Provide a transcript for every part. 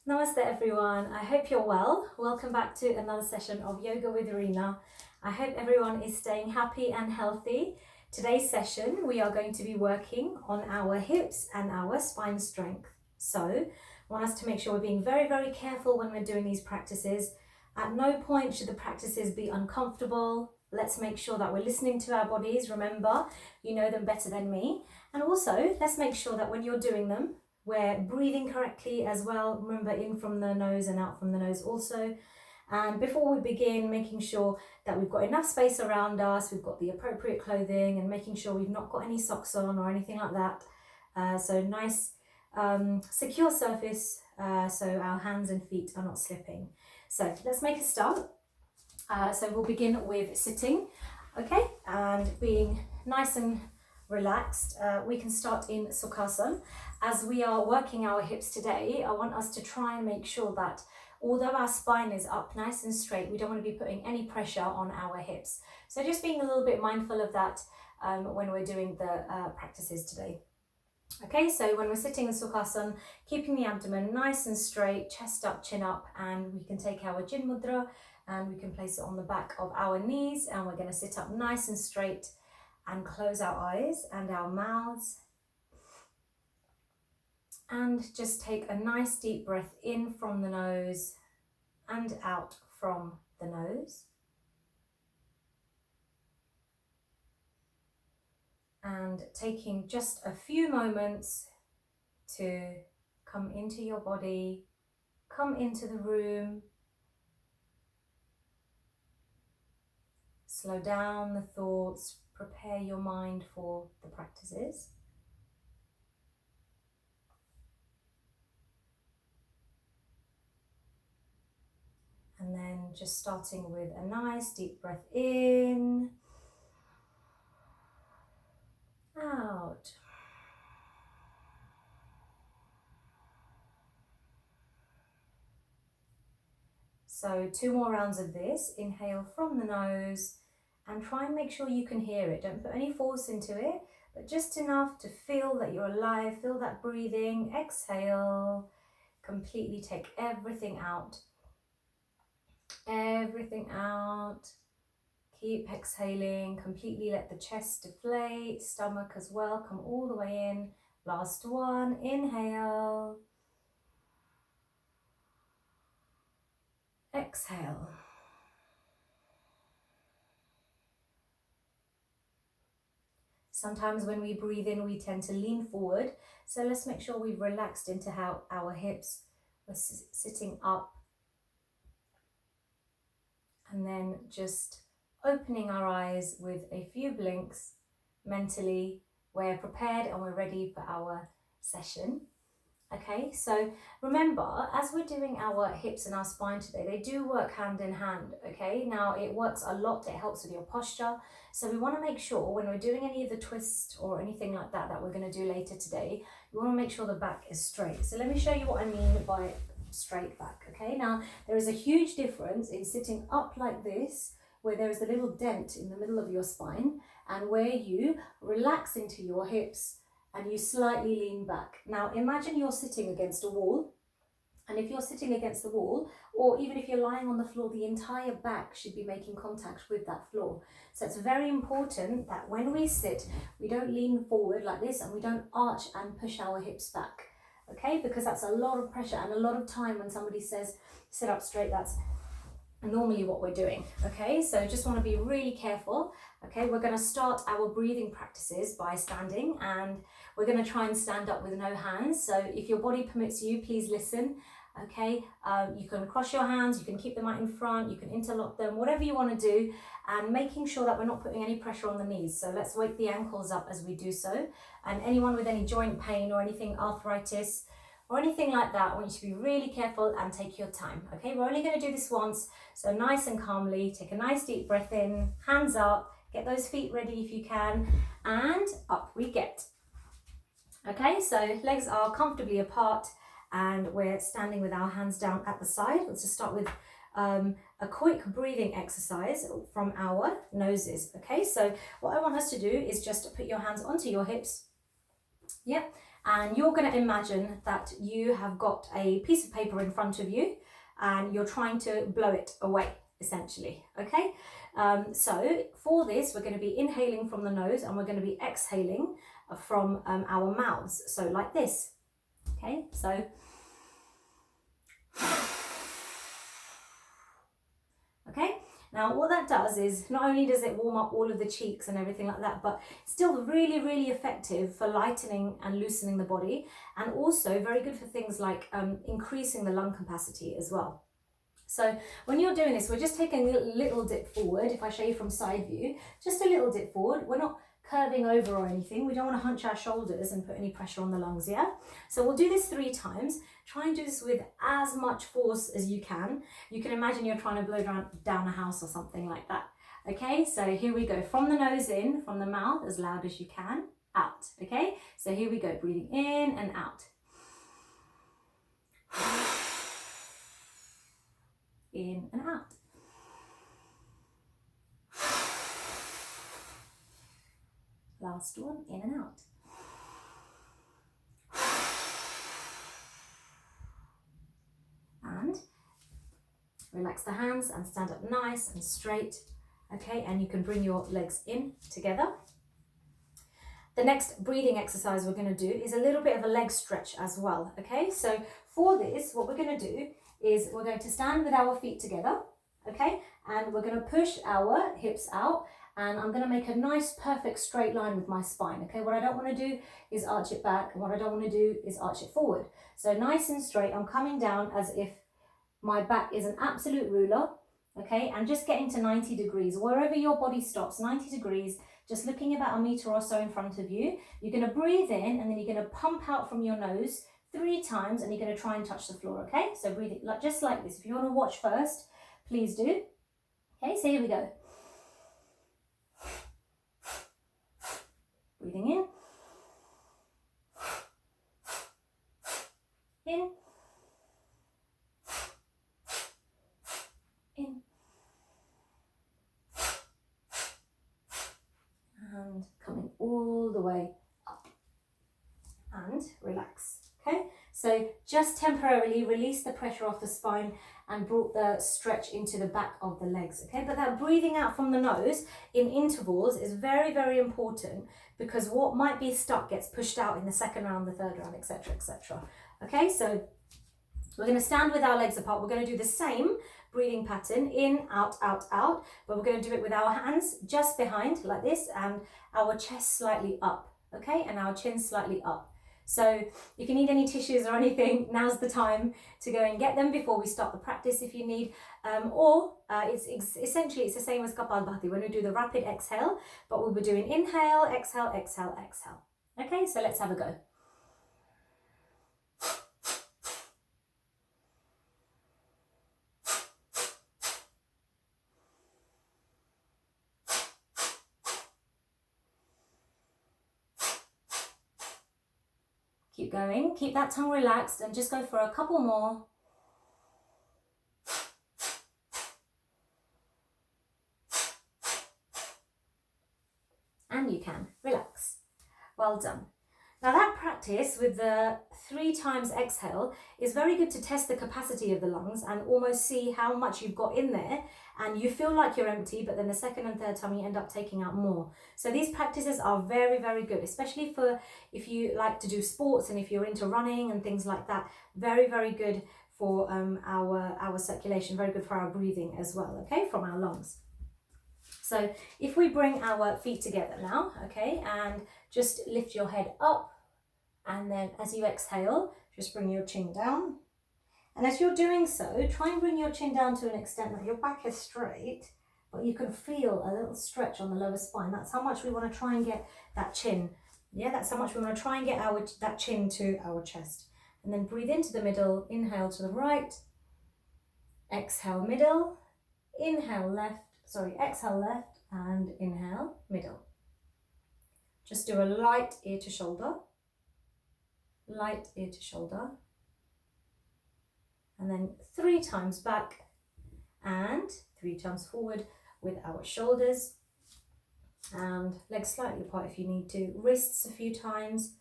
Namaste everyone, I hope you're well. Welcome back to another session of Yoga with Reena. I hope everyone is staying happy and healthy. Today's session we are going to be working on our hips and our spine strength. So I want us to make sure we're being very, very careful when we're doing these practices. At no point should the practices be uncomfortable. Let's make sure that we're listening to our bodies. Remember, you know them better than me. And also, let's make sure that when you're doing them, we're breathing correctly as well. Remember, in from the nose and out from the nose also. And before we begin, making sure that we've got enough space around us, we've got the appropriate clothing, and making sure we've not got any socks on or anything like that. So nice, secure surface, so our hands and feet are not slipping. So let's make a start. So we'll begin with sitting, okay, and being nice and relaxed. We can start in Sukhasana. As we are working our hips today, I want us to try and make sure that although our spine is up nice and straight, we don't want to be putting any pressure on our hips. So just being a little bit mindful of that when we're doing the practices today. Okay, so when we're sitting in Sukhasana, keeping the abdomen nice and straight, chest up, chin up, and we can take our Jin Mudra and we can place it on the back of our knees, and we're going to sit up nice and straight and close our eyes and our mouths. And just take a nice deep breath in from the nose and out from the nose. And taking just a few moments to come into your body, come into the room. Slow down the thoughts, prepare your mind for the practices. And then just starting with a nice deep breath in, out. So 2 more rounds of this. Inhale from the nose and try and make sure you can hear it. Don't put any force into it, but just enough to feel that you're alive, feel that breathing. Exhale, completely take everything out. Everything out. Keep exhaling, completely let the chest deflate, stomach as well, come all the way in. Last one, inhale. Exhale. Sometimes when we breathe in, we tend to lean forward. So let's make sure we've relaxed into how our hips are sitting up. And then just opening our eyes with a few blinks mentally. We're prepared and we're ready for our session. Okay, so remember, as we're doing our hips and our spine today, they do work hand in hand, okay? Now, it works a lot, it helps with your posture. So we want to make sure when we're doing any of the twists or anything like that that we're going to do later today, we want to make sure the back is straight. So let me show you what I mean by straight back, okay? Now, there is a huge difference in sitting up like this, where there is a little dent in the middle of your spine, and where you relax into your hips and you slightly lean back. Now imagine you're sitting against a wall, and if you're sitting against the wall, or even if you're lying on the floor, the entire back should be making contact with that floor. So it's very important that when we sit, we don't lean forward like this and we don't arch and push our hips back, okay? Because that's a lot of pressure, and a lot of time when somebody says sit up straight, that's normally what we're doing, okay? So just want to be really careful, okay? We're going to start our breathing practices by standing, and we're going to try and stand up with no hands. So if your body permits you, please listen, okay? You can cross your hands, you can keep them out in front, you can interlock them, whatever you want to do, and making sure that we're not putting any pressure on the knees. So let's wake the ankles up as we do so. And anyone with any joint pain or anything, arthritis, or anything like that, I want you to be really careful and take your time, okay? We're only going to do this once, so nice and calmly, take a nice deep breath in, hands up, get those feet ready if you can, and up we get. Okay, so legs are comfortably apart, and we're standing with our hands down at the side. Let's just start with a quick breathing exercise from our noses, okay? So what I want us to do is just put your hands onto your hips, yep, And you're going to imagine that you have got a piece of paper in front of you and you're trying to blow it away, essentially, okay? So for this, we're going to be inhaling from the nose and we're going to be exhaling from our mouths, so like this, okay? So okay, now what that does is not only does it warm up all of the cheeks and everything like that, but still really, really effective for lightening and loosening the body, and also very good for things like increasing the lung capacity as well. So when you're doing this, we're just taking a little dip forward. If I show you from side view, just a little dip forward. We're not curving over or anything. We don't want to hunch our shoulders and put any pressure on the lungs, yeah? So we'll do this 3 times. Try and do this with as much force as you can. You can imagine you're trying to blow down a house or something like that. Okay, so here we go. From the nose in, from the mouth, as loud as you can, out. Okay, so here we go. Breathing in and out. In and out. Last one, in and out. And relax the hands and stand up nice and straight. Okay, and you can bring your legs in together. The next breathing exercise we're going to do is a little bit of a leg stretch as well. Okay, so for this, what we're going to do is we're going to stand with our feet together. Okay, and we're going to push our hips out, and I'm going to make a nice perfect straight line with my spine. Okay, what I don't want to do is arch it back, and what I don't want to do is arch it forward. So nice and straight, I'm coming down as if my back is an absolute ruler. Okay, and just getting to 90 degrees, wherever your body stops, 90 degrees, just looking about a meter or so in front of you. You're going to breathe in, and then you're going to pump out from your nose 3 times, and you're going to try and touch the floor. Okay, so breathe it like just like this. If you want to watch first, please do. Okay, so here we go. Breathing in. In. In. And coming all the way up. And relax. Okay, so just temporarily release the pressure off the spine and brought the stretch into the back of the legs. Okay, but that breathing out from the nose in intervals is very, very important, because what might be stuck gets pushed out in the second round, the third round, etc., etc. Okay, so we're going to stand with our legs apart. We're going to do the same breathing pattern, in, out, out, out, but we're going to do it with our hands just behind like this, and our chest slightly up, okay, and our chin slightly up. So if you need any tissues or anything, now's the time to go and get them before we start the practice if you need, essentially it's the same as Kapalbhati when we do the rapid exhale, but we'll be doing inhale, exhale, exhale, exhale. Okay, so let's have a go. Keep going, keep that tongue relaxed, and just go for a couple more. And you can relax. Well done. Now that practice with the 3 times exhale is very good to test the capacity of the lungs and almost see how much you've got in there, and you feel like you're empty, but then the second and third time you end up taking out more. So these practices are very, very good, especially for if you like to do sports and if you're into running and things like that. Very, very good for our circulation, very good for our breathing as well, okay, from our lungs. So if we bring our feet together now, okay, and just lift your head up, and then as you exhale, just bring your chin down. And as you're doing so, try and bring your chin down to an extent that your back is straight, but you can feel a little stretch on the lower spine. That's how much we want to try and get that chin. Yeah, that's how much we want to try and get that chin to our chest. And then breathe into the middle, inhale to the right, exhale middle, inhale left, exhale left, and inhale middle. Just do a light ear to shoulder, and then 3 times back and 3 times forward with our shoulders, and legs slightly apart if you need to, wrists a few times,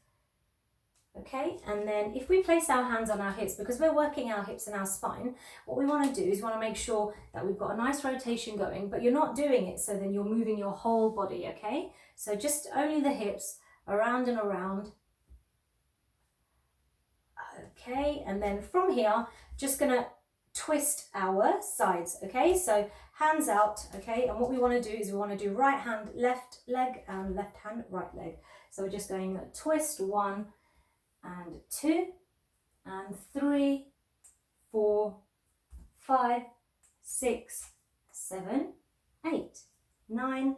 Okay, and then if we place our hands on our hips, because we're working our hips and our spine, what we want to do is want to make sure that we've got a nice rotation going, but you're not doing it so then you're moving your whole body, okay? So just only the hips, around and around. Okay, and then from here, just gonna twist our sides, okay? So hands out, okay? And what we want to do is we want to do right hand, left leg, and left hand, right leg. So we're just going to twist 1 and 2 and 3, 4, 5, 6, 7, 8, 9,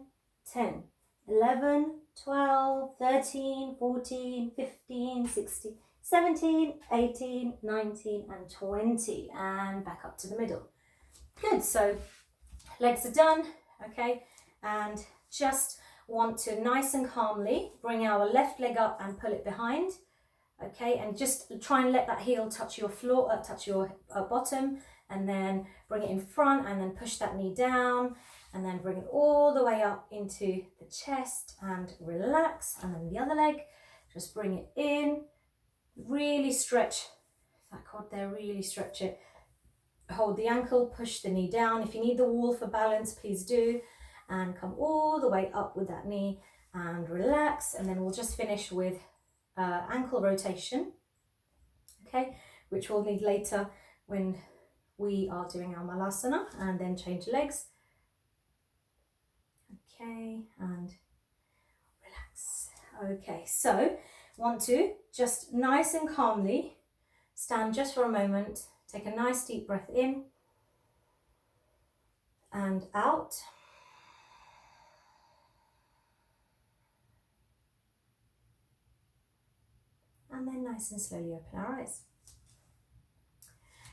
10, 11, 12, 13, 14, 15, 16, 17, 18, 19 and 20, and back up to the middle. Good, so legs are done, okay, and just want to nice and calmly bring our left leg up and pull it behind, okay, and just try and let that heel touch your floor, touch your bottom, and then bring it in front and then push that knee down and then bring it all the way up into the chest and relax, and then the other leg, just bring it in. Really stretch that quad there, really stretch it. Hold the ankle, push the knee down. If you need the wall for balance, please do. And come all the way up with that knee and relax. And then we'll just finish with ankle rotation, okay, which we'll need later when we are doing our malasana, and then change legs. Okay, and relax. Okay, so want to just nice and calmly stand just for a moment, take a nice deep breath in and out. And then nice and slowly open our eyes.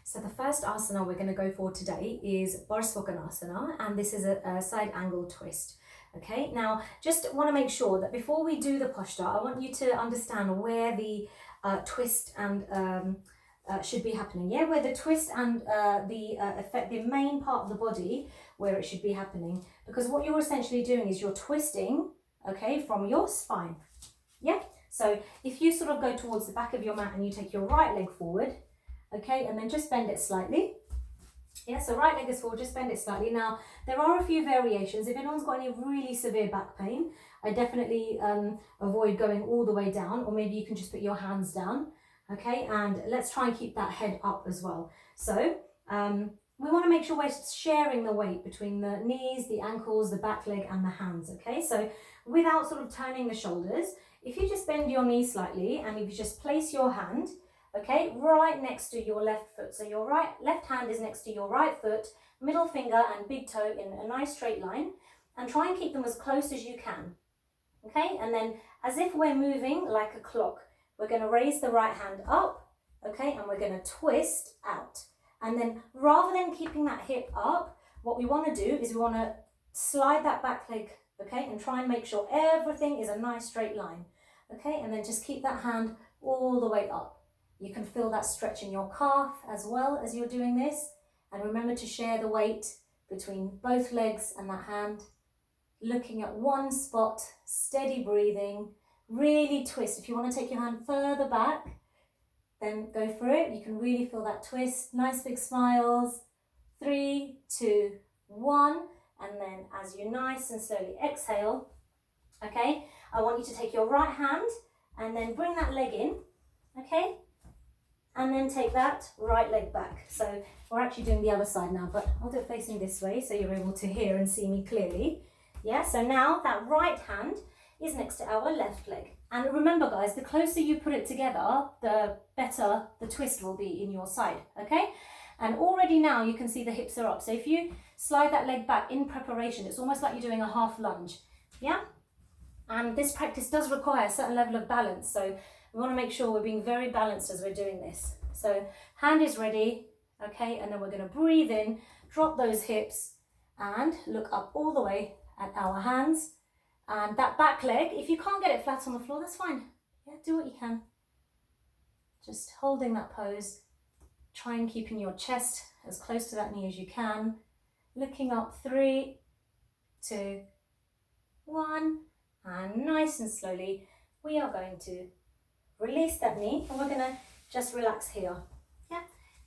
So the first asana we're going to go for today is Barsvakanasana, and this is a side angle twist. Okay, now just want to make sure that before we do the posture, I want you to understand where the twist and should be happening. Yeah, where the twist and the main part of the body where it should be happening. Because what you're essentially doing is you're twisting, okay, from your spine. Yeah, so if you sort of go towards the back of your mat and you take your right leg forward, okay, and then just bend it slightly. Yeah, so right leg is forward, just bend it slightly. Now, there are a few variations. If anyone's got any really severe back pain, I definitely avoid going all the way down, or maybe you can just put your hands down, okay? And let's try and keep that head up as well. So we want to make sure we're sharing the weight between the knees, the ankles, the back leg and the hands, okay? So without sort of turning the shoulders, if you just bend your knee slightly and if you just place your hand, okay, right next to your left foot. So your left hand is next to your right foot, middle finger and big toe in a nice straight line, and try and keep them as close as you can. Okay, and then as if we're moving like a clock, we're going to raise the right hand up, okay, and we're going to twist out. And then rather than keeping that hip up, what we want to do is we want to slide that back leg, okay, and try and make sure everything is a nice straight line. Okay, and then just keep that hand all the way up. You can feel that stretch in your calf as well as you're doing this. And remember to share the weight between both legs and that hand. Looking at one spot, steady breathing, really twist. If you want to take your hand further back, then go for it. You can really feel that twist. Nice big smiles. 3, 2, 1. And then as you nice and slowly exhale, okay, I want you to take your right hand and then bring that leg in, okay? And then take that right leg back. So we're actually doing the other side now, but I'll do it facing this way so you're able to hear and see me clearly. Yeah, so now that right hand is next to our left leg. And remember guys, the closer you put it together, the better the twist will be in your side, okay? And already now you can see the hips are up. So if you slide that leg back in preparation, it's almost like you're doing a half lunge, yeah? And this practice does require a certain level of balance. So we want to make sure we're being very balanced as we're doing this. So hand is ready, okay? And then we're going to breathe in, drop those hips and look up all the way at our hands. And that back leg, if you can't get it flat on the floor, that's fine. Yeah, do what you can. Just holding that pose. Try and keeping your chest as close to that knee as you can. Looking up, 3, 2, 1. And nice and slowly, we are going to Release that knee, and we're gonna just relax here. Yeah,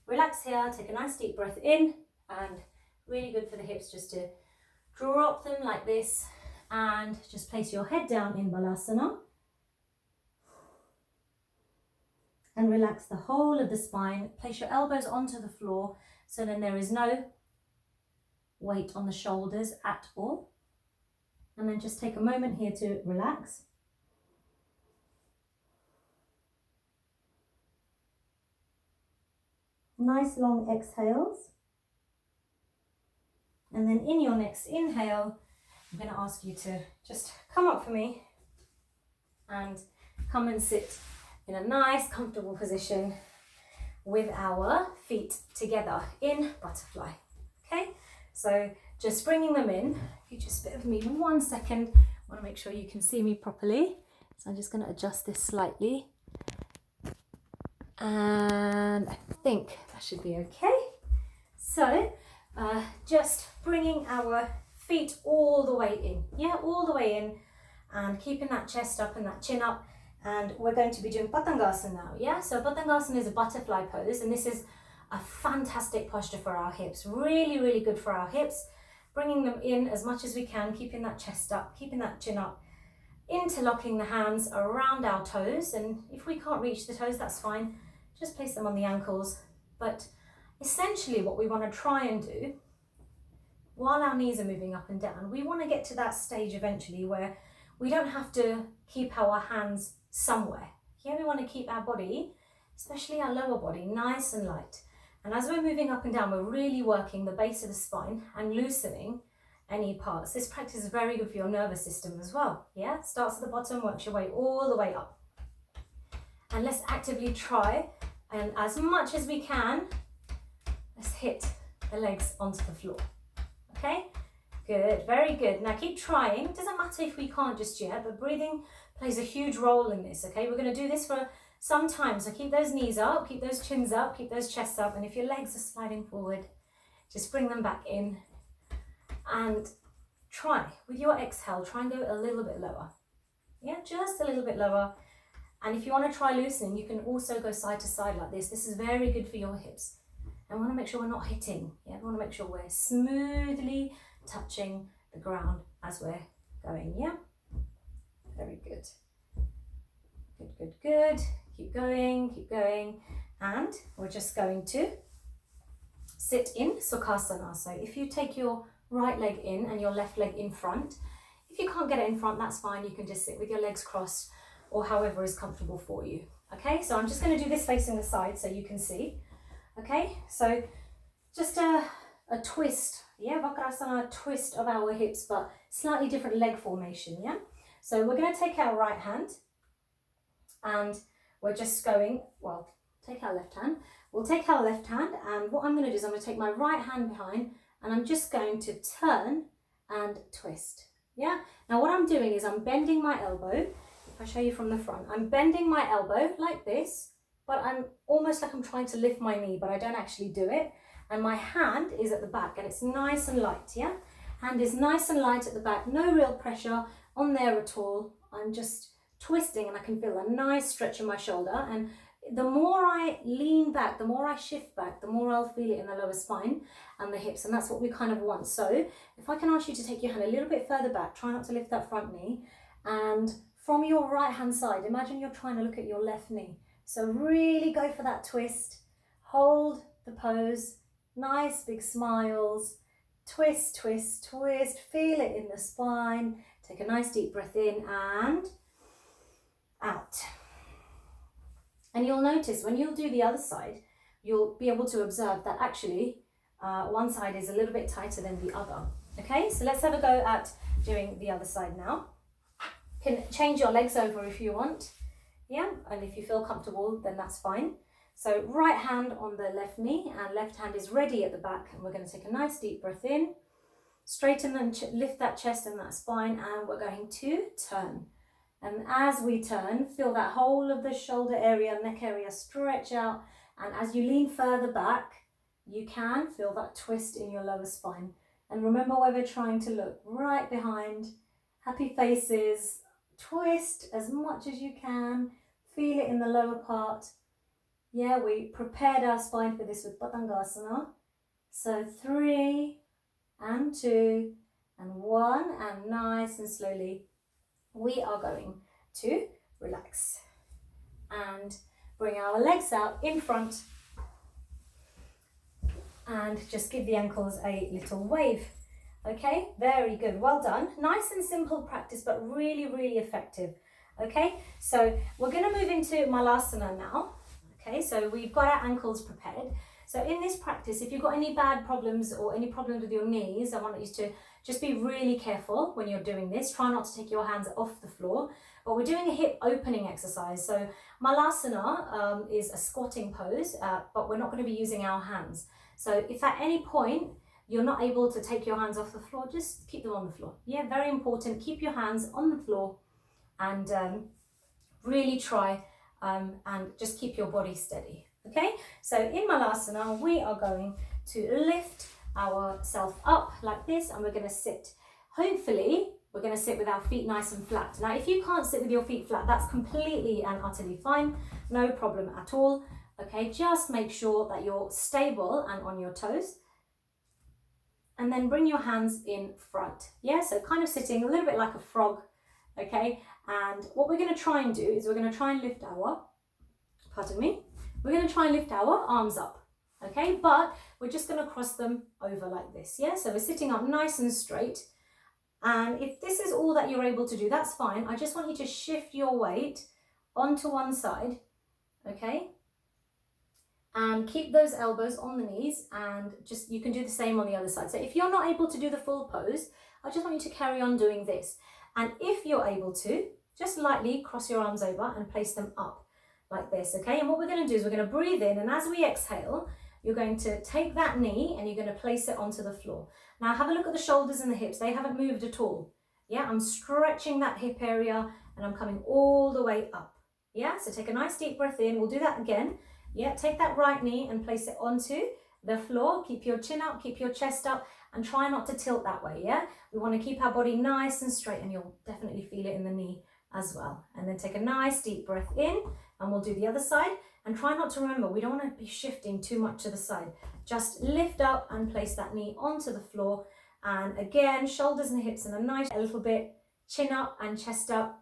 relax here, take a nice deep breath in, and really good for the hips just to drop them like this, and just place your head down in Balasana. And relax the whole of the spine. Place your elbows onto the floor so then there is no weight on the shoulders at all. And then just take a moment here to relax. Nice long exhales. And then in your next inhale, I'm going to ask you to just come up for me and come and sit in a nice comfortable position with our feet together in butterfly. Okay, so just bringing them in. If you just bear with me 1 second, I want to make sure you can see me properly. So I'm just going to adjust this slightly. And I think that should be okay. So just bringing our feet all the way in. Yeah, all the way in, and keeping that chest up and that chin up. And we're going to be doing Patangasana now, yeah? So Patangasana is a butterfly pose, and this is a fantastic posture for our hips. Really, really good for our hips. Bringing them in as much as we can, keeping that chest up, keeping that chin up, interlocking the hands around our toes. And if we can't reach the toes, that's fine. Just place them on the ankles. But essentially what we want to try and do, while our knees are moving up and down, we want to get to that stage eventually where we don't have to keep our hands somewhere. Here we want to keep our body, especially our lower body, nice and light. And as we're moving up and down, we're really working the base of the spine and loosening any parts. This practice is very good for your nervous system as well. Yeah, starts at the bottom, works your way all the way up. And let's actively try, and as much as we can, let's hit the legs onto the floor. Okay? Good, very good. Now keep trying. It doesn't matter if we can't just yet, but breathing plays a huge role in this, okay? We're going to do this for some time, so keep those knees up, keep those chins up, keep those chests up, and if your legs are sliding forward, just bring them back in, and try, with your exhale, try and go a little bit lower. Yeah, just a little bit lower. And if you want to try loosening, you can also go side to side like this. This is very good for your hips. And we want to make sure we're not hitting. Yeah, we want to make sure we're smoothly touching the ground as we're going. Yeah, very good. Good, good, good. Keep going, keep going. And we're just going to sit in Sukhasana. So if you take your right leg in and your left leg in front, if you can't get it in front, that's fine. You can just sit with your legs crossed or however is comfortable for you. Okay, so I'm just going to do this facing the side so you can see. Okay, so just a twist, yeah, Vakrasana, twist of our hips, but slightly different leg formation, yeah? So we're going to take our right hand and we're just going, well, take our left hand. We'll take our left hand, and what I'm going to do is I'm going to take my right hand behind and I'm just going to turn and twist, yeah? Now what I'm doing is I'm bending my elbow. If I show you from the front, I'm bending my elbow like this, but I'm almost like I'm trying to lift my knee, but I don't actually do it. And my hand is at the back and it's nice and light, yeah? Hand is nice and light at the back, no real pressure on there at all. I'm just twisting and I can feel a nice stretch in my shoulder. And the more I lean back, the more I shift back, the more I'll feel it in the lower spine and the hips. And that's what we kind of want. So if I can ask you to take your hand a little bit further back, try not to lift that front knee. And from your right hand side, imagine you're trying to look at your left knee. So really go for that twist, hold the pose, nice big smiles, twist, twist, twist, feel it in the spine, take a nice deep breath in and out. And you'll notice when you'll do the other side, you'll be able to observe that actually one side is a little bit tighter than the other. Okay, so let's have a go at doing the other side now. You can change your legs over if you want. Yeah, and if you feel comfortable, then that's fine. So right hand on the left knee and left hand is ready at the back. And we're going to take a nice deep breath in, straighten and lift that chest and that spine, and we're going to turn. And as we turn, feel that whole of the shoulder area, neck area stretch out. And as you lean further back, you can feel that twist in your lower spine. And remember where we're trying to look, right behind, happy faces. Twist as much as you can, feel it in the lower part. Yeah, we prepared our spine for this with Patangasana. So 3 and 2 and 1, and nice and slowly we are going to relax and bring our legs out in front and just give the ankles a little wave. Okay, very good, well done. Nice and simple practice, but really, really effective. Okay, so we're going to move into Malasana now. Okay, so we've got our ankles prepared. So in this practice, if you've got any bad problems or any problems with your knees, I want you to just be really careful when you're doing this. Try not to take your hands off the floor. But we're doing a hip opening exercise. So Malasana is a squatting pose, but we're not going to be using our hands. So if at any point you're not able to take your hands off the floor, just keep them on the floor. Yeah, very important. Keep your hands on the floor and really try and just keep your body steady. Okay, so in Malasana, we are going to lift ourselves up like this, and we're going to sit. Hopefully, we're going to sit with our feet nice and flat. Now, if you can't sit with your feet flat, that's completely and utterly fine. No problem at all. Okay, just make sure that you're stable and on your toes. And then bring your hands in front. Yeah, so kind of sitting a little bit like a frog. Okay, and what we're going to try and do is we're going to try and lift our, we're going to try and lift our arms up. Okay, but we're just going to cross them over like this. Yeah, so we're sitting up nice and straight. And if this is all that you're able to do, that's fine. I just want you to shift your weight onto one side. Okay, and keep those elbows on the knees, and just you can do the same on the other side. So if you're not able to do the full pose, I just want you to carry on doing this. And if you're able to, just lightly cross your arms over and place them up like this, okay? And what we're going to do is we're going to breathe in, and as we exhale, you're going to take that knee and you're going to place it onto the floor. Now have a look at the shoulders and the hips. They haven't moved at all. Yeah, I'm stretching that hip area and I'm coming all the way up. Yeah, so take a nice deep breath in. We'll do that again. Yeah, take that right knee and place it onto the floor. Keep your chin up, keep your chest up, and try not to tilt that way, yeah? We want to keep our body nice and straight, and you'll definitely feel it in the knee as well. And then take a nice deep breath in, and we'll do the other side. And try not to remember, we don't want to be shifting too much to the side. Just lift up and place that knee onto the floor. And again, shoulders and hips in a nice, a little bit, chin up and chest up.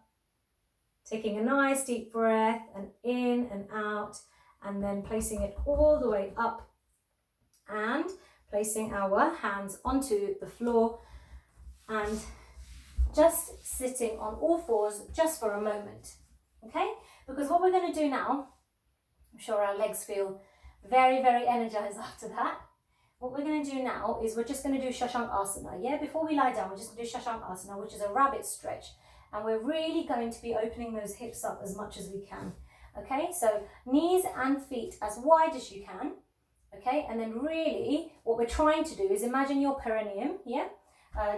Taking a nice deep breath, and in and out. And then placing it all the way up and placing our hands onto the floor and just sitting on all fours just for a moment, okay? Because what we're going to do now, I'm sure our legs feel very, very energized after that. What we're going to do now is we're just going to do Shashankasana, yeah? Before we lie down, we're just going to do Shashankasana, which is a rabbit stretch. And we're really going to be opening those hips up as much as we can. Okay, so knees and feet as wide as you can. Okay, and then really what we're trying to do is imagine your perineum, yeah,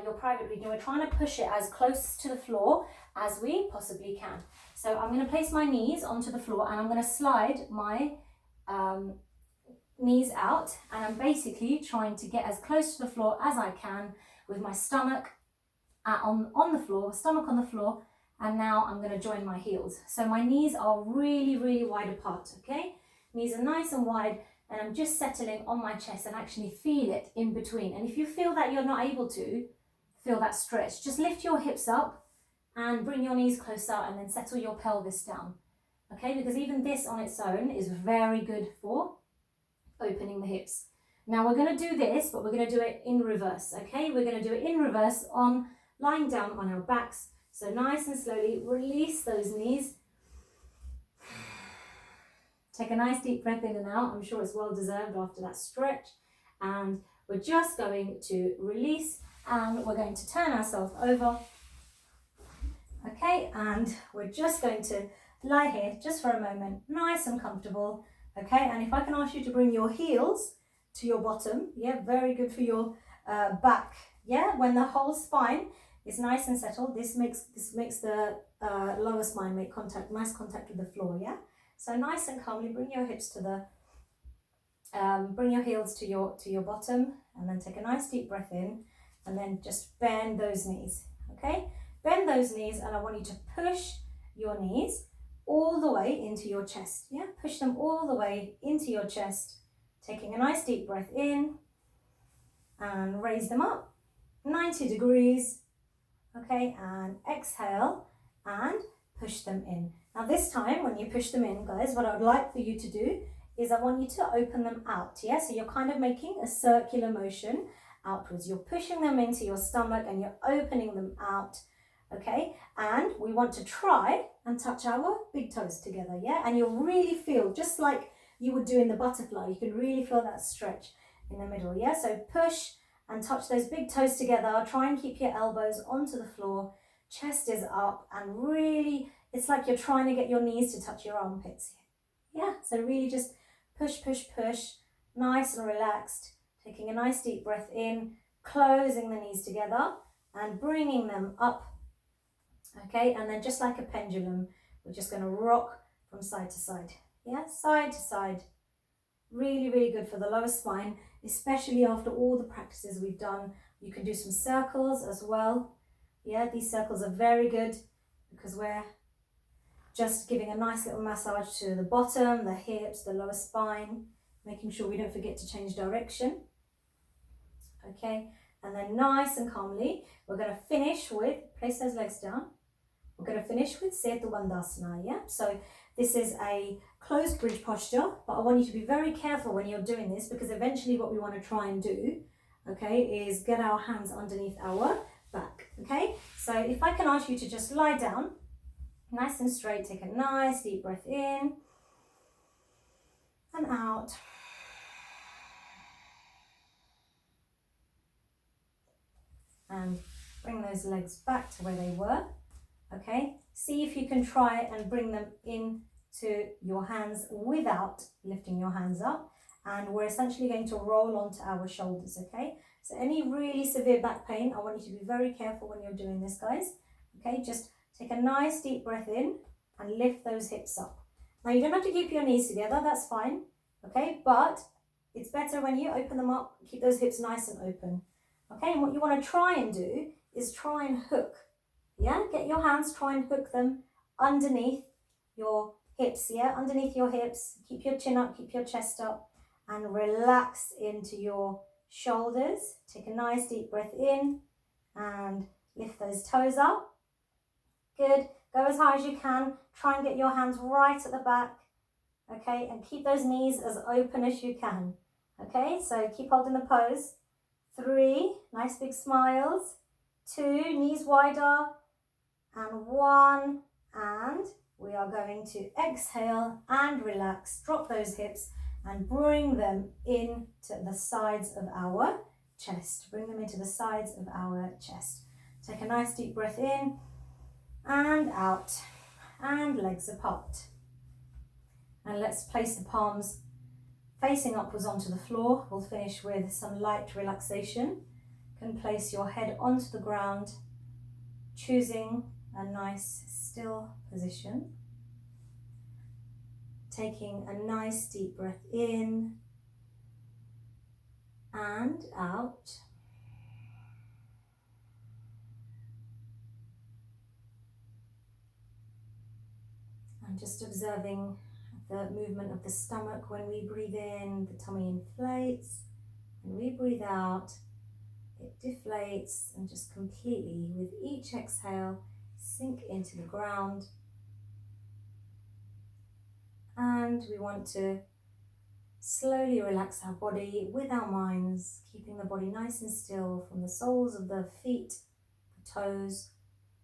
your private region. We're trying to push it as close to the floor as we possibly can. So I'm going to place my knees onto the floor and I'm going to slide my knees out, and I'm basically trying to get as close to the floor as I can with my stomach on the floor, stomach on the floor. And now I'm going to join my heels. So my knees are really, really wide apart, okay? Knees are nice and wide, and I'm just settling on my chest and actually feel it in between. And if you feel that you're not able to feel that stretch, just lift your hips up and bring your knees closer and then settle your pelvis down, okay? Because even this on its own is very good for opening the hips. Now we're going to do this, but we're going to do it in reverse, okay? We're going to do it in reverse on lying down on our backs. So nice and slowly release those knees. Take a nice deep breath in and out. I'm sure it's well deserved after that stretch. And we're just going to release, and we're going to turn ourselves over. Okay, and we're just going to lie here just for a moment, nice and comfortable. Okay, and if I can ask you to bring your heels to your bottom, yeah, very good for your back. Yeah, when the whole spine is nice and settled, this makes the lower spine make nice contact with the floor, yeah? So nice and calmly bring your hips to the, bring your heels to your bottom, and then take a nice deep breath in, and then just bend those knees, okay? Bend those knees, and I want you to push your knees all the way into your chest. Yeah, push them all the way into your chest, taking a nice deep breath in and raise them up 90 degrees. Okay, and exhale and push them in. Now this time when you push them in, guys, what I would like for you to do is I want you to open them out. Yeah, so you're kind of making a circular motion outwards. You're pushing them into your stomach and you're opening them out. Okay, and we want to try and touch our big toes together. Yeah, and you'll really feel, just like you would do in the butterfly, you can really feel that stretch in the middle. Yeah, so push and touch those big toes together. Try and keep your elbows onto the floor. Chest is up, and really, it's like you're trying to get your knees to touch your armpits. Yeah, so really just push, push, push, nice and relaxed. Taking a nice deep breath in, closing the knees together and bringing them up. Okay, and then just like a pendulum, we're just going to rock from side to side. Yeah, side to side. Really, really good for the lower spine, especially after all the practices we've done. You can do some circles as well. Yeah, these circles are very good because we're just giving a nice little massage to the bottom, the hips, the lower spine, making sure we don't forget to change direction. Okay, and then nice and calmly, we're going to finish with, place those legs down. We're going to finish with Setu Bandhasana, yeah? So this is a closed bridge posture, but I want you to be very careful when you're doing this because eventually what we want to try and do, okay, is get our hands underneath our back, okay? So if I can ask you to just lie down, nice and straight, take a nice deep breath in and out. And bring those legs back to where they were. Okay, see if you can try and bring them into your hands without lifting your hands up. And we're essentially going to roll onto our shoulders, okay? So any really severe back pain, I want you to be very careful when you're doing this, guys. Okay, just take a nice deep breath in and lift those hips up. Now you don't have to keep your knees together, that's fine, okay? But it's better when you open them up, keep those hips nice and open. Okay, and what you want to try and do is try and hook. Yeah, get your hands, try and hook them underneath your hips, yeah, underneath your hips. Keep your chin up, keep your chest up, and relax into your shoulders. Take a nice deep breath in and lift those toes up. Good, go as high as you can. Try and get your hands right at the back, okay, and keep those knees as open as you can. Okay, so keep holding the pose. 3, nice big smiles. 2, knees wider. And 1, and we are going to exhale and relax. Drop those hips and bring them into the sides of our chest. Bring them into the sides of our chest. Take a nice deep breath in and out, and legs apart. And let's place the palms facing upwards onto the floor. We'll finish with some light relaxation. You can place your head onto the ground, choosing a nice still position. Taking a nice deep breath in and out. And just observing the movement of the stomach. When we breathe in, the tummy inflates. When we breathe out, it deflates, and just completely, with each exhale, sink into the ground. And we want to slowly relax our body with our minds, keeping the body nice and still from the soles of the feet, the toes,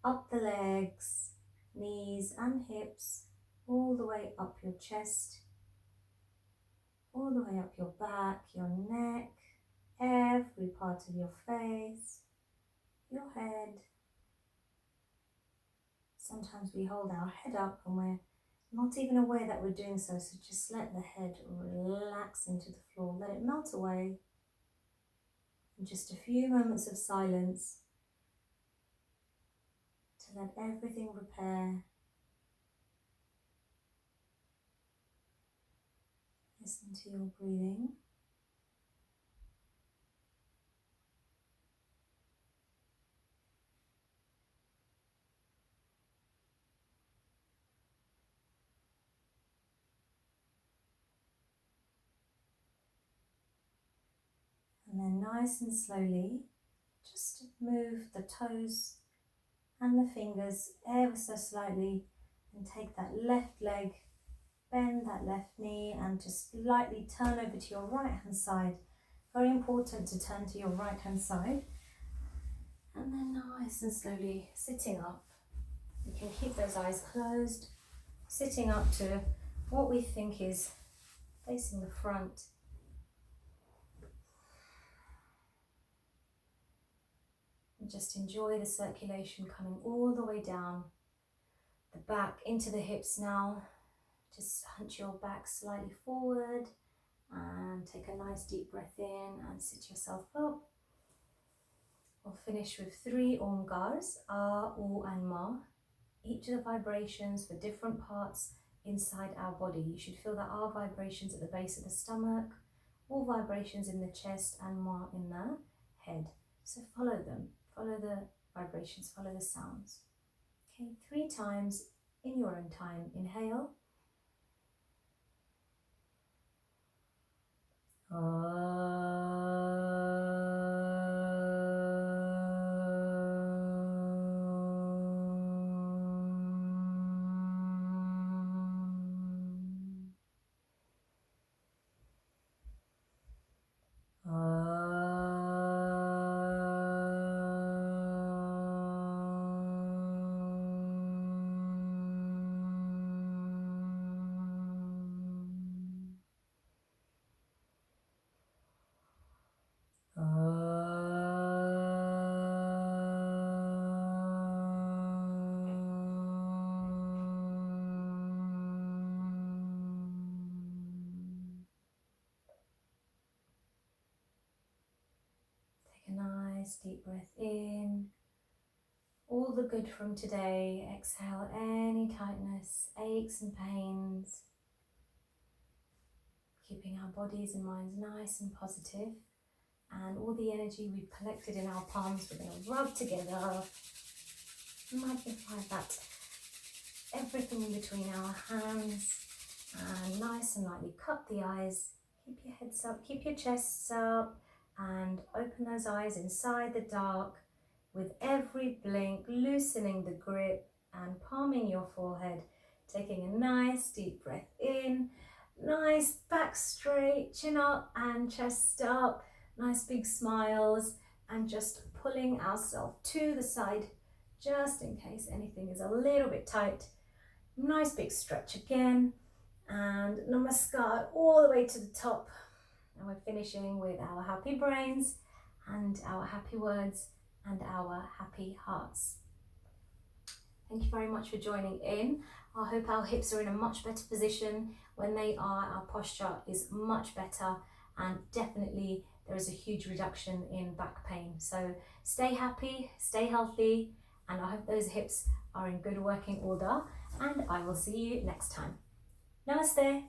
up the legs, knees and hips, all the way up your chest, all the way up your back, your neck, every part of your face, your head. Sometimes we hold our head up and we're not even aware that we're doing so, so just let the head relax into the floor, let it melt away. In just a few moments of silence to let everything repair. Listen to your breathing. And then nice and slowly, just move the toes and the fingers ever so slightly, and take that left leg, bend that left knee, and just lightly turn over to your right hand side. Very important to turn to your right hand side. And then nice and slowly sitting up. You can keep those eyes closed, sitting up to what we think is facing the front. And just enjoy the circulation coming all the way down the back into the hips now. Just hunch your back slightly forward and take a nice deep breath in and sit yourself up. We'll finish with 3 omkars, A, U and Ma. Each of the vibrations for different parts inside our body. You should feel that A vibrations at the base of the stomach, U vibrations in the chest, and Ma in the head. So follow them, follow the vibrations, follow the sounds. Okay, 3 times in your own time. Inhale. Take a nice deep breath in. All the good from today. Exhale any tightness, aches and pains. Keeping our bodies and minds nice and positive. And all the energy we've collected in our palms, we're going to rub together. Magnify that. Everything in between our hands. And nice and lightly cup the eyes. Keep your heads up, keep your chests up. And open those eyes inside the dark. With every blink, loosening the grip and palming your forehead. Taking a nice deep breath in. Nice back straight, chin up and chest up. Nice big smiles. And just pulling ourselves to the side, just in case anything is a little bit tight. Nice big stretch again. And namaskar all the way to the top. And we're finishing with our happy brains and our happy words and our happy hearts. Thank you very much for joining in. I hope our hips are in a much better position. When they are, our posture is much better, and definitely there is a huge reduction in back pain. So stay happy, stay healthy, and I hope those hips are in good working order, and I will see you next time. Namaste.